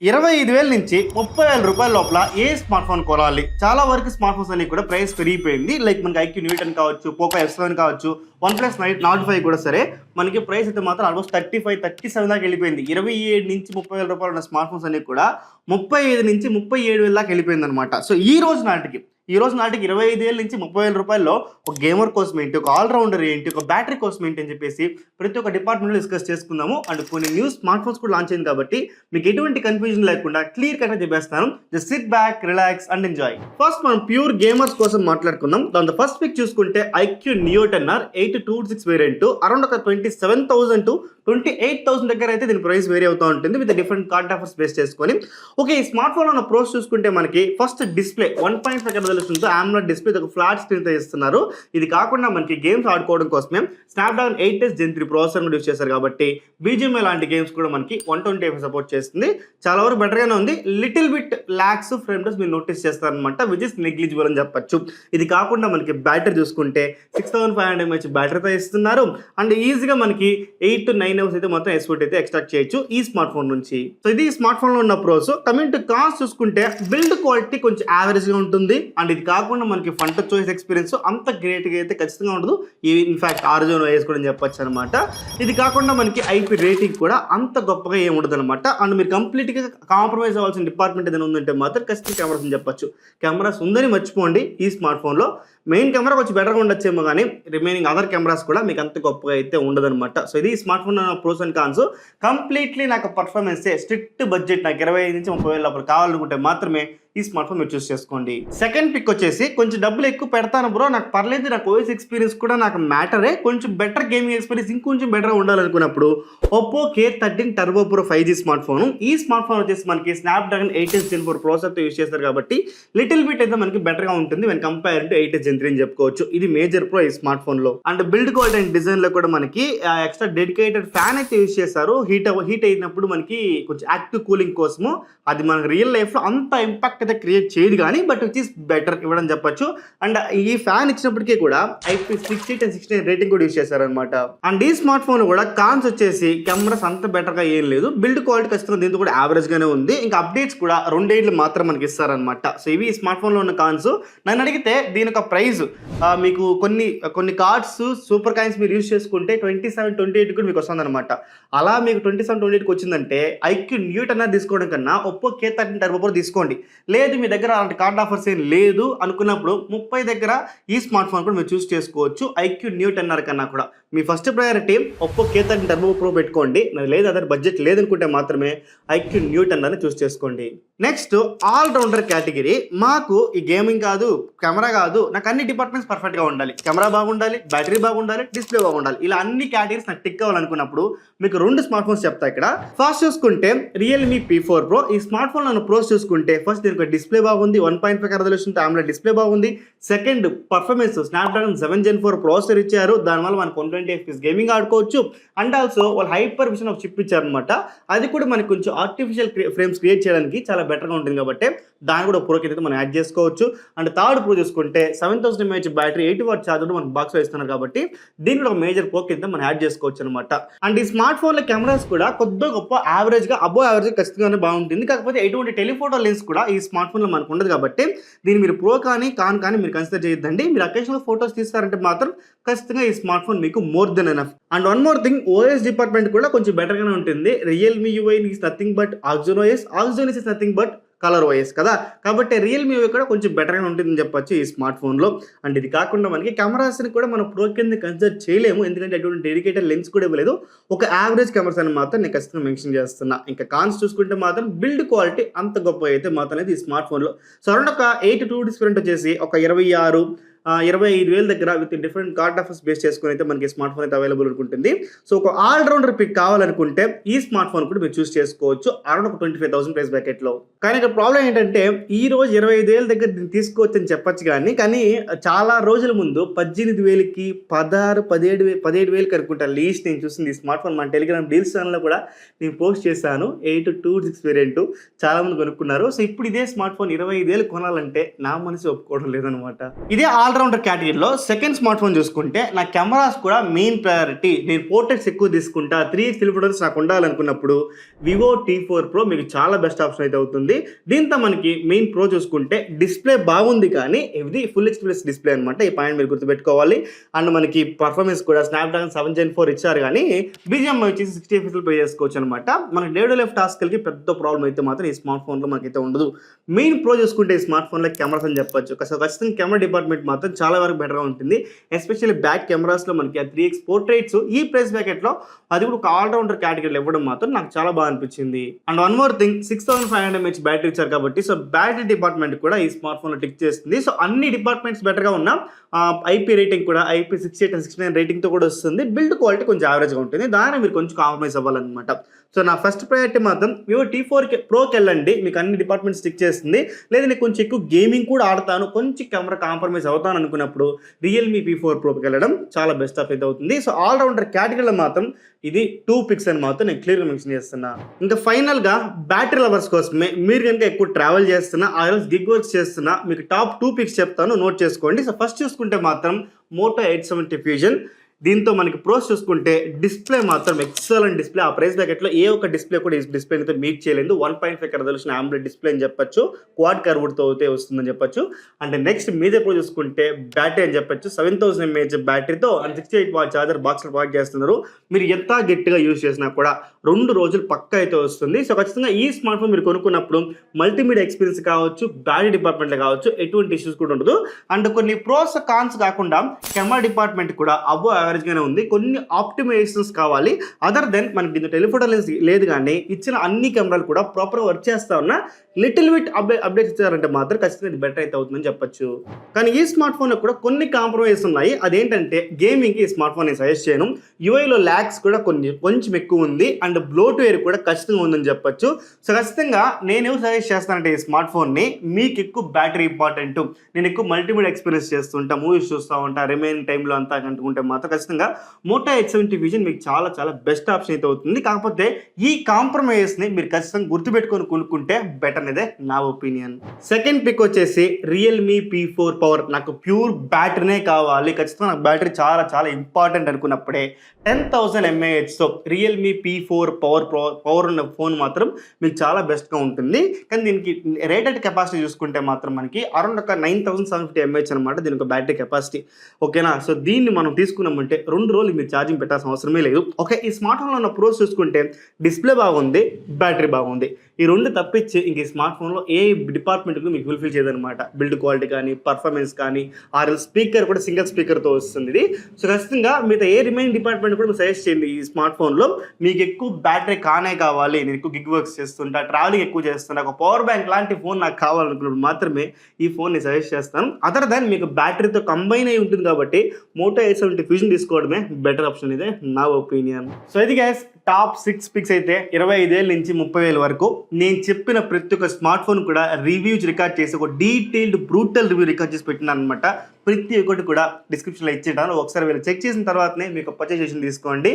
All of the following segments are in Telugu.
25,000 నుంచి 30,000 రూపాయల లోపల ఏ స్మార్ట్ ఫోన్ కొనాలి? చాలా వరకు స్మార్ట్ ఫోన్స్ అన్ని కూడా ప్రైస్ పెరిగిపోయింది. లైక్ మనకి ఐక్యూ న్యూటన్ కావచ్చు, పోకో ఎస్7 కావచ్చు, వన్ ప్లస్ నాట్ 5 కూడా సరే మనకి ప్రైస్ అయితే మాత్రం ఆల్మోస్ట్ 35, 37 దాకా వెళ్ళిపోయింది. 27 నుంచి 30,000 రూపాయలు ఉన్న స్మార్ట్ ఫోన్స్ అన్ని కూడా 35 నుంచి 37,000 దాకా వెళ్ళిపోయింది అనమాట. సో ఈ రోజు నాటికి 25,000 నుంచి 30,000 రూపాయల్లో ఒక గేమర్ కోసం ఏంటి, ఒక ఆల్రౌండర్ ఏంటి, ఒక బ్యాటరీ కోసం ఏంటి అని చెప్పేసి ప్రతి ఒక్క డిపార్ట్మెంట్లో డిస్కస్ చేసుకుందాము. అండ్ కొన్ని న్యూ స్మార్ట్ ఫోన్స్ కూడా లాంచ్ అయింది కాబట్టి మీకు ఎటువంటి కన్ఫ్యూజన్ లేకుండా క్లియర్ కట్గా చెప్పేస్తాను. Just sit back, relax and enjoy. First మనం ప్యూర్ గేమర్స్ కోసం మాట్లాడుకుందాం. దాంతో ఫస్ట్ పిక్ చూసుకుంటే iQOO Neo 10R 826 variant around ఒక 27,000 to 28,000 దగ్గర అయితే దీని ప్రైస్ వేరీ అవుతూ ఉంటుంది with different card offers base చేసుకొని. ఓకే, ఈ స్మార్ట్ ఫోన్ ఉన్న ప్రోస్ చూసుకుంటే మనకి ఫస్ట్ డిస్ప్లే 1.5 రెజల్యూషన్తో AMOLED డిస్ప్లే ఒక ఫ్లాట్ స్క్రీన్తో ఇస్తున్నారు. ఇది కాకుండా మనకి గేమ్స్ ఆడుకోవడం కోసమే స్నాప్డ్రాగన్ 8 Gen 3 ప్రాసెసర్ కూడా యూస్ చేశారు కాబట్టి BGMI లాంటి గేమ్స్ కూడా మనకి 120 FPS సపోర్ట్ చేస్తుంది. చాలా వరకు బెటర్గానే ఉంది. Little bit lakhs frame rates మీరు నోటీస్ చేస్తారనమాట, విచ్ ఇస్ నెగ్లిజిబుల్ అని చెప్పొచ్చు. ఇది కాకుండా మనకి బ్యాటరీ చూసుకుంటే 6500 mAh బ్యాటరీతో ఇస్తున్నారు. అండ్ ఈజీగా మనకి 8 to 9 hours అయితే మొత్తం ఎస్పోర్ట్ అయితే ఎక్స్ట్రాక్ట్ చేయొచ్చు ఈ స్మార్ట్ ఫోన్ నుంచి. సో ఇది స్మార్ట్ ఫోన్ లో ఉన్న ప్రోస్. కమింగ్ టు కాస్ట్ చూసుకుంటే బిల్డ్ క్వాలిటీ కొంచెం యావరేజ్ గా ఉంటుంది. అండ్ ఇది కాకుండా మనకి ఫంట్ చాయిస్ ఎక్స్పీరియన్స్ అంత గ్రేట్ గా అయితే ఖచ్చితంగా ఉండదు. ఇన్ఫాక్ట్ ఆర్జోన్ వైస్ కూడా చెప్పొచ్చు అనమాట. ఇది కాకుండా మనకి IP రేటింగ్ కూడా అంత గొప్పగా ఏమి ఉండదు అనమాట. అండ్ మీరు కంప్లీట్ గా కాంప్రమైజ్ అవ్వాల్సిన డిపార్ట్మెంట్ ఏదైనా ఉందంటే మాత్రం ఖచ్చితంగా కెమెరాస్ అని చెప్పొచ్చు. కెమెరాస్ ఉందని మర్చిపోండి. ఈ స్మార్ట్ ఫోన్ లో మెయిన్ కెమెరా కొంచెం బెటర్గా ఉండొచ్చేమో కానీ రిమైనింగ్ అదర్ కెమెరాస్ కూడా మీకు అంత గొప్పగా అయితే ఉండదన్నమాట. సో ఇది smart phone pros and cons. Completely నాకు పర్ఫార్మెన్స్ స్ట్రిక్ట్ బడ్జెట్ నాకు 25 నుంచి 30,000 లోపల కావాలనుకుంటే మాత్రమే ఈ స్మార్ట్ ఫోన్ మీరు చూస్ చేసుకోండి. సెకండ్ పిక్ వచ్చేసి కొంచెం డబ్బులు ఎక్కువ పెడతాను బ్రో, నాకు పర్లేదు, నాకు ఓఎస్ ఎక్స్పీరియన్స్ కూడా నాకు మ్యాటరే, కొంచెం బెటర్ గేమింగ్ ఎక్స్పీరియన్స్ ఇంకొంచెం బెటర్గా ఉండాలనుకున్నప్పుడు Oppo K13 turbo pro 5G smart phone. ఈ స్మార్ట్ ఫోన్ వచ్చేసి మనకి స్నాప్డ్రాగన్ 8 Gen 4 ప్రాసెసర్తో యూస్ చేస్తారు కాబట్టి లిటిల్ బిట్ అయితే మనకి బెటర్గా ఉంటుంది వెన్ కంపేర్ టు 8 Gen 3 అని చెప్పుకోవచ్చు. ఇది మేజర్ ప్రో ఈ స్మార్ట్ ఫోన్ లో. And build quality and design లో కూడా మనకి ఎక్స్ట్రా డెడికేటెడ్ ఫ్యాన్ అయితే యూస్ చేస్తారు. హీట్ అయినప్పుడు మనకి కొంచెం యాక్టివ్ కూలింగ్ కోసము. అది మనకి రియల్ లైఫ్ లో అంత ఇంపాక్ట్ అయితే క్రియేట్ చేయదు కానీ బట్ విచ్ ఇస్ బెటర్ ఇవ్వడం చెప్పొచ్చు. అండ్ ఈ ఫ్యాన్ ఇచ్చినప్పటికీ కూడా IP68 and 69 రేటింగ్ కూడా యూస్ చేశారనమాట. అండ్ ఈ స్మార్ట్ ఫోన్ కూడా కాన్స్ వచ్చేసి కెమెరాస్ అంత బెటర్ గా ఏం లేదు. బిల్డ్ క్వాలిటీ ఖచ్చితంగా దీంతో కూడా యావరేజ్ గానే ఉంది. ఇంకా అప్డేట్స్ కూడా 2 ఏళ్ళు మాత్రం మనకి ఇస్తారనమాట. సో ఇవి స్మార్ట్ ఫోన్ లో ఉన్న కాన్స్. నన్ను అడిగితే దీని యొక్క ప్రైస్ మీకు కొన్ని కార్డ్స్ సూపర్ కాయిన్స్ మీరు యూస్ చేసుకుంటే 27, 28 కూడా మీకు వస్తుంది అనమాట. అలా మీకు 27, 28కి వచ్చిందంటే ఐక్యూ నియో 10R తీసుకోవడం కన్నా ఒప్పో K13 టర్బో ప్రో తీసుకోండి. లేదు మీ దగ్గర అలాంటి కార్డ్ ఆఫర్స్ ఏం లేదు అనుకున్నప్పుడు 30 దగ్గర ఈ స్మార్ట్ ఫోన్ కూడా మీరు చూస్ చేసుకోవచ్చు ఐక్యూ నియో 10R కన్నా కూడా. మీ first priority Oppo K13 turbo pro పెట్టుకోండి. లేదు అదర్ బడ్జెట్ లేదనుకుంటే మాత్రమే ఐక్యూ నియో 10R చూస్ చేసుకోండి. Next allrounder category. మాకు ఈ గేమింగ్ కాదు, కెమెరా కాదు, నాకు అన్ని డిపార్ట్మెంట్స్ పర్ఫెక్ట్గా ఉండాలి. కెమెరా బాగుండాలి, బ్యాటరీ బాగుండాలి, డిస్ప్లే బాగుండాలి. ఇలా అన్ని కేటగిరీస్ నాకు టిక్ అవ్వాలనుకున్నప్పుడు మీకు 2 స్మార్ట్ ఫోన్స్ చెప్తా ఇక్కడ. ఫస్ట్ చూసుకుంటే రియల్మీ P4 Pro. ఈ స్మార్ట్ ఫోన్ నన్ను ప్రోస్ చూసుకుంటే ఫస్ట్ దీనికి డిస్ప్లే బాగుంది, 1.5 రెజల్యూషన్తో AMOLED డిస్ప్లే బాగుంది. Second performance Snapdragon 7 Gen 4 processor ఇచ్చారు. దానివల్ల మనకు 120 FPS గేమింగ్ ఆడుకోవచ్చు. అండ్ ఆల్సో వాళ్ళు హైపర్ విజన్ ఒక చిప్ ఇచ్చారనమాట. అది కూడా మనకి కొంచెం ఆర్టిఫిషియల్ ఫ్రేమ్స్ క్రియేట్ చేయడానికి చాలా బెటర్గా ఉంటుంది కాబట్టి దాన్ని కూడా ప్రోకి అయితే మనం యాడ్ చేసుకోవచ్చు. అండ్ థర్డ్ ప్రో చూసుకుంటే 7000 mAh బ్యాటరీ 80W ఛార్జర్ మనకు బాక్స్లో ఇస్తున్నారు కాబట్టి దీన్ని కూడా ఒక మేజర్ ప్రో కింద మనం యాడ్ చేసుకోవచ్చు అనమాట. అండ్ ఈ స్మార్ట్ ఫోన్ల కెమెరాస్ కూడా కొద్దిగా గొప్ప యావరేజ్గా అబో యావరేజ్ ఖచ్చితంగానే బాగుంటుంది. కాకపోతే ఎటువంటి టెలిఫోటో లెన్స్ కూడా ఈ స్మార్ట్ ఫోన్లో మనకు ఉండదు కాబట్టి దీన్ని మీరు ప్రో కానీ మీరు కన్సిడర్ చేయొద్దండి. మీరు అకేషనల్ ఫోటోస్ తీస్తారంటే మాత్రం ఖచ్చితంగా ఈ స్మార్ట్ ఫోన్ మీకు more than enough. And one more thing, OS department కూడా కొంచెం బెటర్గానే ఉంటుంది. Realme UI is nothing but oxygen OS is nothing but colour OS కదా, కాబట్టి రియల్మీ UI కూడా కొంచెం బెటర్గా ఉంటుందని చెప్పొచ్చు ఈ స్మార్ట్ ఫోన్లో. అండ్ ఇది కాకుండా మనకి కెమెరాస్ని కూడా మనం ప్రో కింద కన్సిడర్ చేయలేము, ఎందుకంటే అటువంటి డెడికేటెడ్ లెన్స్ కూడా ఇవ్వలేదు. ఒక యావరేజ్ కెమెరాస్ అని మాత్రం నేను ఖచ్చితంగా మెన్షన్ చేస్తున్నా. ఇంకా కాన్స్ చూసుకుంటే మాత్రం బిల్డ్ క్వాలిటీ అంత గొప్ప అయితే మాత్రం అనేది ఈ స్మార్ట్ ఫోన్లో. సో అరౌండ్ ఒక 8 డిఫరెంట్ వచ్చేసి ఒక 25,000 దగ్గర with different card offers base చేసుకుని అయితే మనకి స్మార్ట్ ఫోన్ అయితే అవైలబుల్ ఉంటుంది. సో ఒక ఆల్రౌండర్ పిక్ కావాలనుకుంటే ఈ స్మార్ట్ ఫోన్ కూడా మీరు చూస్ చేసుకోవచ్చు అరౌండ్ ఒక 25,000 ప్రైస్ బ్రాకెట్లో. కానీ ఇక్కడ ప్రాబ్లం ఏంటంటే ఈ రోజు 25,000 దగ్గర దీన్ని తీసుకోవచ్చు అని చెప్పొచ్చు కానీ చాలా రోజుల ముందు 18,000కి 17,000 అనుకుంటా లీస్ట్ నేను చూసింది ఈ స్మార్ట్ ఫోన్. మన టెలిగ్రామ్ డీల్స్ ఛానల్లో కూడా నేను పోస్ట్ చేశాను. 826 వేరియంట్ చాలా మంది కొనుక్కున్నారు. సో ఇప్పుడు ఇదే స్మార్ట్ ఫోన్ 25,000 కొనాలంటే నా మనసు ఒప్పుకోవడం లేదనమాట. ఇదే ఆల్రౌండర్ కేటగిరీలో సెకండ్ స్మార్ట్ ఫోన్ చూసుకుంటే నా కెమెరాస్ కూడా మెయిన్ ప్రయారిటీ. నేను పోర్ట్రేట్స్ ఎక్కువ తీసుకుంటా, 3x ఫిల్మ్ నాకు ఉండాలనుకున్నప్పుడు వివో T4 Pro మీకు చాలా బెస్ట్ ఆప్షన్ అయితే అవుతుంది. దీంతో మనకి మెయిన్ ప్రో చూసుకుంటే డిస్ప్లే బాగుంది, కానీ ఇది ఫుల్ హెచ్డీ ప్లస్ డిస్ప్లే అనమాట. ఈ పాయింట్ మీరు గుర్తుపెట్టుకోవాలి. అండ్ మనకి పర్ఫార్మెన్స్ కూడా స్నాప్డ్రాగన్ 7 Gen 4 ఇచ్చారు, కానీ BGM వచ్చేసి 60 FPS పే చేసుకోవచ్చు అనమాట. మనకి డే టు లైఫ్ టాస్క్లకి పెద్ద ప్రాబ్లం అయితే మాత్రం ఈ స్మార్ట్ ఫోన్లో మనకైతే ఉండదు. మెయిన్ ప్రో చూసుకుంటే ఈ స్మార్ట్ ఫోన్లో కెమెరాస్ అని చెప్పొచ్చు. ఖచ్చితంగా కెమెరా డిపార్ట్మెంట్ మాత్రం చాలా వరకు బెటర్గా ఉంటుంది. ఎస్పెషల్లీ బ్యాక్ కెమెరాస్లో మనకి 3x పోర్ట్రేట్స్ ఈ ప్రైస్ బ్యాకెట్లో అది కూడా ఒక ఆల్రౌండర్ కేటగిరీలో ఇవ్వడం మాత్రం నాకు చాలా బాగా అనిపించింది. And one more thing, 6500 mAh battery ఇచ్చారు కాబట్టి సో బ్యాటరీ డిపార్ట్మెంట్ కూడా ఈ స్మార్ట్ ఫోన్లో టిక్ చేస్తుంది. సో అన్ని డిపార్ట్మెంట్స్ బెటర్గా ఉన్న IP రేటింగ్ కూడా IP68 and 69 రేటింగ్తో కూడా వస్తుంది. బిల్డ్ క్వాలిటీ కొంచెం యావరేజ్గా ఉంటుంది, దాన్ని మీరు కొంచెం కాంప్రమైజ్ అవ్వాలన్నమాట. సో నా ఫస్ట్ ప్రయారిటీ మాత్రం వివో T4 Proకి వెళ్ళండి, మీకు అన్ని డిపార్ట్మెంట్స్ స్టిక్ చేస్తుంది. లేదా నేను కొంచెం ఎక్కువ గేమింగ్ కూడా ఆడతాను, కొంచెం కెమెరా కాంప్రమైజ్ అవుతాను అనుకున్నప్పుడు రియల్మీ P4 Proకి వెళ్ళడం చాలా బెస్ట్ ఆఫ్ అయితే అవుతుంది. సో ఆల్రౌండర్ కేటగిరీలో మాత్రం ఇది 2 పిక్స్ అని మాత్రం నేను క్లియర్గా మెన్షన్ చేస్తున్నా. ఇంకా ఫైనల్గా బ్యాటరీ లవర్స్ కోసమే, మీరు కనుక ఎక్కువ ట్రావెల్ చేస్తున్నా గిగ్ వర్క్స్ చేస్తున్నా, మీకు టాప్ 2 పిక్స్ చెప్తాను, నోట్ చేసుకోండి. సో ఫస్ట్ చూసుకుంటే మాత్రం Moto 870 Fusion. దీంతో మనకి ప్రోస్ చూసుకుంటే డిస్ప్లే మాత్రం ఎక్సలెంట్ డిస్ప్లే. ఆ ప్రైస్ బ్యాకెట్లో ఏ ఒక్క డిస్ప్లే కూడా ఈ డిస్ప్లే అయితే మీట్ చేయలేదు. 1.5 రెజల్యూషన్ AMOLED డిస్ప్లే అని చెప్పొచ్చు, క్వాడ్ కర్వ్డ్తో అయితే వస్తుందని చెప్పొచ్చు. అండ్ నెక్స్ట్ మీదే ప్రో చూసుకుంటే బ్యాటరీ అని చెప్పొచ్చు, 7000 mAh బ్యాటరీతో అండ్ 68 వాట్ ఛార్జర్ బాక్స్లో ప్రొవైడ్ చేస్తున్నారు. మీరు ఎంత గట్టిగా యూజ్ చేసినా కూడా 2 రోజులు పక్కా అయితే వస్తుంది. సో ఖచ్చితంగా ఈ స్మార్ట్ ఫోన్ మీరు కొనుక్కున్నప్పుడు మల్టీమీడియా ఎక్స్పీరియన్స్ కావచ్చు, బ్యాటరీ డిపార్ట్మెంట్లో కావచ్చు, ఎటువంటి ఇష్యూస్ కూడా ఉండదు. అండ్ కొన్ని ప్రోస్ కాన్స్ కాకుండా కెమెరా డిపార్ట్మెంట్ కూడా యావరేజ్గానే ఉంది. కొన్ని ఆప్టిమైజేషన్స్ కావాలి. అదర్ దెన్ మనకి దీంట్లో టెలిఫోటో లెన్స్ లేదు, కానీ ఇచ్చిన అన్ని కెమెరాలు కూడా ప్రాపర్గా వర్క్ చేస్తా ఉన్నా లిటిల్ బిట్ అప్డేట్స్ ఇచ్చారంటే మాత్రం ఖచ్చితంగా ఇది బెటర్ అయితే అవుతుందని చెప్పొచ్చు. కానీ ఈ స్మార్ట్ ఫోన్లో కూడా కొన్ని కాంప్రమైజ్ ఉన్నాయి. అదేంటంటే గేమింగ్కి ఈ స్మార్ట్ ఫోన్ నేను సజెస్ట్ చేయను. UIలో ల్యాగ్స్ కూడా కొంచెం ఎక్కువ ఉంది, అండ్ బ్లోట్వేర్ కూడా ఖచ్చితంగా ఉందని చెప్పొచ్చు. సో ఖచ్చితంగా నేను సజెస్ట్ చేస్తానంటే ఈ స్మార్ట్ ఫోన్ని మీకు ఎక్కువ బ్యాటరీ ఇంపార్టెంట్, నేను ఎక్కువ మల్టీమీడియా ఎక్స్పీరియన్స్ చేస్తుంటా, మూవీస్ చూస్తూ ఉంటా రిమైనింగ్ టైంలో అంతా అనుకుంటే మాత్రం ఖచ్చితంగా Moto 870 Fusion మీకు చాలా చాలా బెస్ట్ ఆప్షన్ అయితే అవుతుంది. కాకపోతే ఈ కాంప్రమైజ్ని మీరు ఖచ్చితంగా గుర్తుపెట్టుకొని కొనుక్కుంటే బెటర్ అనేదే నా ఒపీనియన్. సెకండ్ పిక్ వచ్చేసి రియల్మీ P4 Power. నాకు ప్యూర్ బ్యాటరీనే కావాలి, ఖచ్చితంగా నాకు బ్యాటరీ చాలా చాలా ఇంపార్టెంట్ అనుకున్నప్పుడే 10,000 mAhతో రియల్మీ P4 పవర్ ఉన్న ఫోన్ మాత్రం మీకు చాలా బెస్ట్గా ఉంటుంది. కానీ దీనికి రేటెడ్ కెపాసిటీ చూసుకుంటే మాత్రం మనకి అరౌండ్ ఒక 9750 mAh అనమాట దీని ఒక బ్యాటరీ కెపాసిటీ. ఓకేనా, సో దీన్ని మనం తీసుకున్నామంటే 2 రోజులు మీరు ఛార్జింగ్ పెట్టాల్సిన అవసరమే లేదు. ఓకే, ఈ స్మార్ట్ ఫోన్లో ఉన్న ప్రోస్ చూసుకుంటే డిస్ప్లే బాగుంది, బ్యాటరీ బాగుంది. ఈ 2 తప్పించి ఇంక ఈ స్మార్ట్ ఫోన్లో ఏ డిపార్ట్మెంట్కి మీకు ఫుల్ఫిల్ చేయదనమాట. బిల్డ్ క్వాలిటీ కానీ, పర్ఫార్మెన్స్ కానీ, స్పీకర్ కూడా సింగిల్ స్పీకర్తో వస్తుంది ఇది. సో ఖచ్చితంగా మీతో ఏ రిమైనింగ్ డిపార్ట్మెంట్ కూడా మీరు సజెస్ట్ చేయండి. ఈ స్మార్ట్ ఫోన్లో మీకు ఎక్కువ బ్యాటరీ కావాలి, నేను ఎక్కువ గిగ్ వర్క్స్ చేస్తుంటా, ట్రావెలింగ్ ఎక్కువ చేస్తుంటా, ఒక పవర్ బ్యాంక్ లాంటి ఫోన్ నాకు కావాలనుకున్నప్పుడు మాత్రమే ఈ ఫోన్ నేను సజెస్ట్ చేస్తాను. అదర్ దాన్ మీకు బ్యాటరీతో కంబైన్ అయి ఉంటుంది కాబట్టి Moto 870 Fusion తీసుకోవడమే బెటర్ ఆప్షన్ ఇదే నా ఒపీనియన్. సో ఇది గైస్ టాప్ 6 పిక్స్ అయితే 25,000 నుంచి 30,000 వరకు నేను చెప్పిన ప్రతి ఒక్క స్మార్ట్ ఫోన్ కూడా రివ్యూస్ రికార్డ్ చేసి ఒక డీటెయిల్డ్ బ్రూటల్ రివ్యూ రికార్డ్ చేసి పెట్టినాను అనమాట. ప్రతి ఒక్కటి కూడా డిస్క్రిప్షన్లో ఇచ్చేటాను, ఒకసారి వీళ్ళు చెక్ చేసిన తర్వాతనే మీకు పర్చేస్ చేసి తీసుకోండి.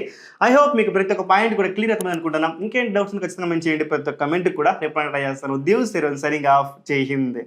ఐ హోప్ మీకు ప్రతి ఒక్క పాయింట్ కూడా క్లియర్ అవుతుంది అనుకుంటున్నాను. ఇంకేంటి డౌట్స్ ఖచ్చితంగా మేము చేయండి, ప్రతి ఒక్క కమెంట్ కూడా రిప్లై ట్రై చేస్తాను. దివ్స్ సరిగా ఆఫ్ జై హింద్.